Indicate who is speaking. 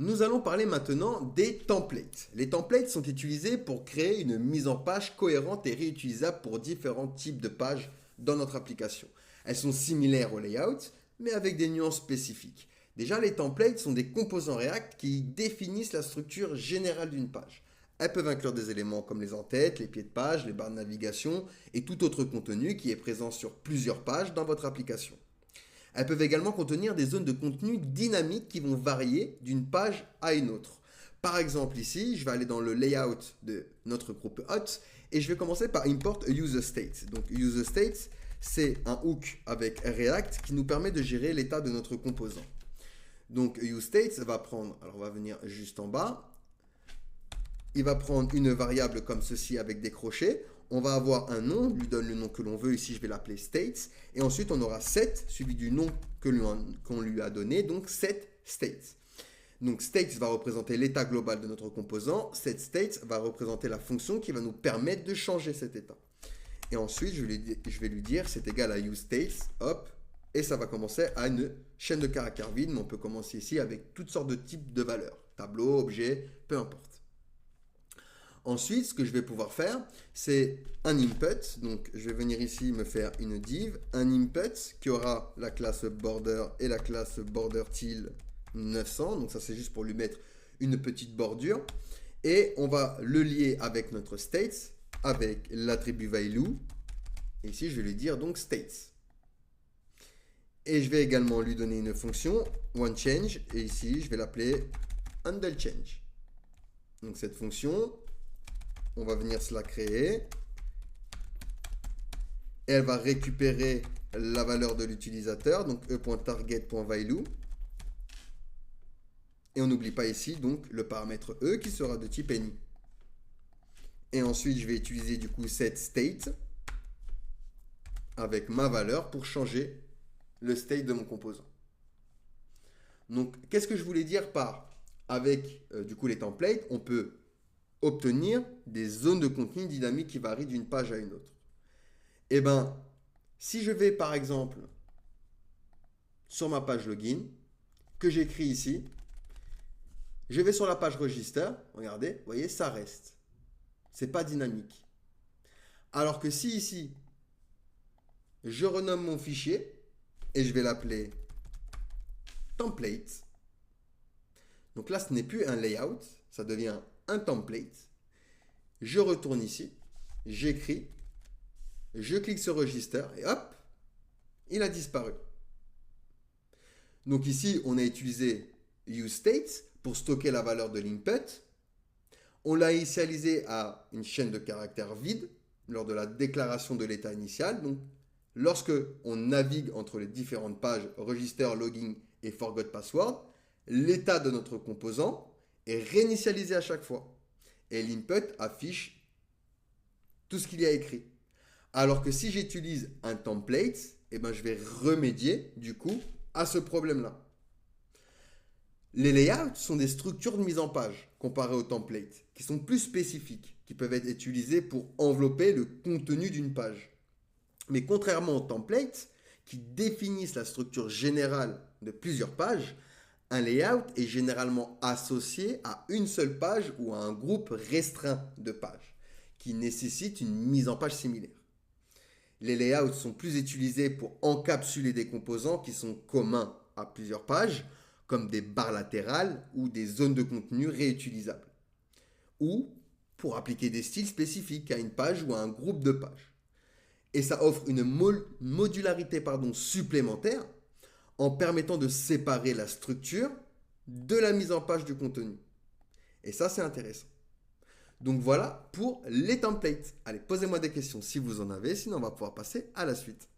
Speaker 1: Nous allons parler maintenant des templates. Les templates sont utilisés pour créer une mise en page cohérente et réutilisable pour différents types de pages dans notre application. Elles sont similaires au layout, mais avec des nuances spécifiques. Déjà, les templates sont des composants React qui définissent la structure générale d'une page. Elles peuvent inclure des éléments comme les en-têtes, les pieds de page, les barres de navigation et tout autre contenu qui est présent sur plusieurs pages dans votre application. Elles peuvent également contenir des zones de contenu dynamiques qui vont varier d'une page à une autre. Par exemple ici, je vais aller dans le layout de notre groupe hot et je vais commencer par import a user state. Donc user state, c'est un hook avec React qui nous permet de gérer l'état de notre composant. Donc useState va prendre, alors on va venir juste en bas, il va prendre une variable comme ceci avec des crochets. On va avoir un nom, on lui donne le nom que l'on veut, ici je vais l'appeler states, et ensuite on aura set suivi du nom qu'on lui a donné, donc set states. Donc states va représenter l'état global de notre composant, set states va représenter la fonction qui va nous permettre de changer cet état. Et ensuite je vais lui dire c'est égal à useStates, hop, et ça va commencer à une chaîne de caractères vide, mais on peut commencer ici avec toutes sortes de types de valeurs, tableau, objet, peu importe. Ensuite, ce que je vais pouvoir faire, c'est un input. Donc, je vais venir ici me faire une div, un input qui aura la classe border et la classe border-til 900. Donc, ça, c'est juste pour lui mettre une petite bordure. Et on va le lier avec notre states, avec l'attribut value. Et ici, je vais lui dire donc states. Et je vais également lui donner une fonction onChange. Et ici, je vais l'appeler handleChange. Donc, cette fonction, on va venir se la créer. Et elle va récupérer la valeur de l'utilisateur, donc e.target.value. Et on n'oublie pas ici donc le paramètre e qui sera de type any. Et ensuite, je vais utiliser du coup cette state avec ma valeur pour changer le state de mon composant. Donc, qu'est-ce que je voulais dire par avec du coup les templates, on peut obtenir des zones de contenu dynamiques qui varient d'une page à une autre. Eh bien, si je vais par exemple sur ma page login, que j'écris ici, je vais sur la page register, regardez, vous voyez, ça reste. C'est pas dynamique. Alors que si ici, je renomme mon fichier et je vais l'appeler template, donc là, ce n'est plus un layout, ça devient un template. Je retourne ici, j'écris, je clique sur Register et hop, il a disparu. Donc ici, on a utilisé useStates pour stocker la valeur de l'input. On l'a initialisé à une chaîne de caractères vide lors de la déclaration de l'état initial. Donc, lorsque on navigue entre les différentes pages Register, Login et Forgot Password, l'état de notre composant est réinitialisé à chaque fois. Et l'input affiche tout ce qu'il y a écrit. Alors que si j'utilise un template, eh ben, je vais remédier du coup à ce problème-là. Les layouts sont des structures de mise en page comparées aux templates qui sont plus spécifiques, qui peuvent être utilisées pour envelopper le contenu d'une page. Mais contrairement aux templates qui définissent la structure générale de plusieurs pages, un layout est généralement associé à une seule page ou à un groupe restreint de pages qui nécessite une mise en page similaire. Les layouts sont plus utilisés pour encapsuler des composants qui sont communs à plusieurs pages, comme des barres latérales ou des zones de contenu réutilisables, ou pour appliquer des styles spécifiques à une page ou à un groupe de pages. Et ça offre une modularité supplémentaire en permettant de séparer la structure de la mise en page du contenu. Et ça, c'est intéressant. Donc voilà pour les templates. Allez, posez-moi des questions si vous en avez, sinon on va pouvoir passer à la suite.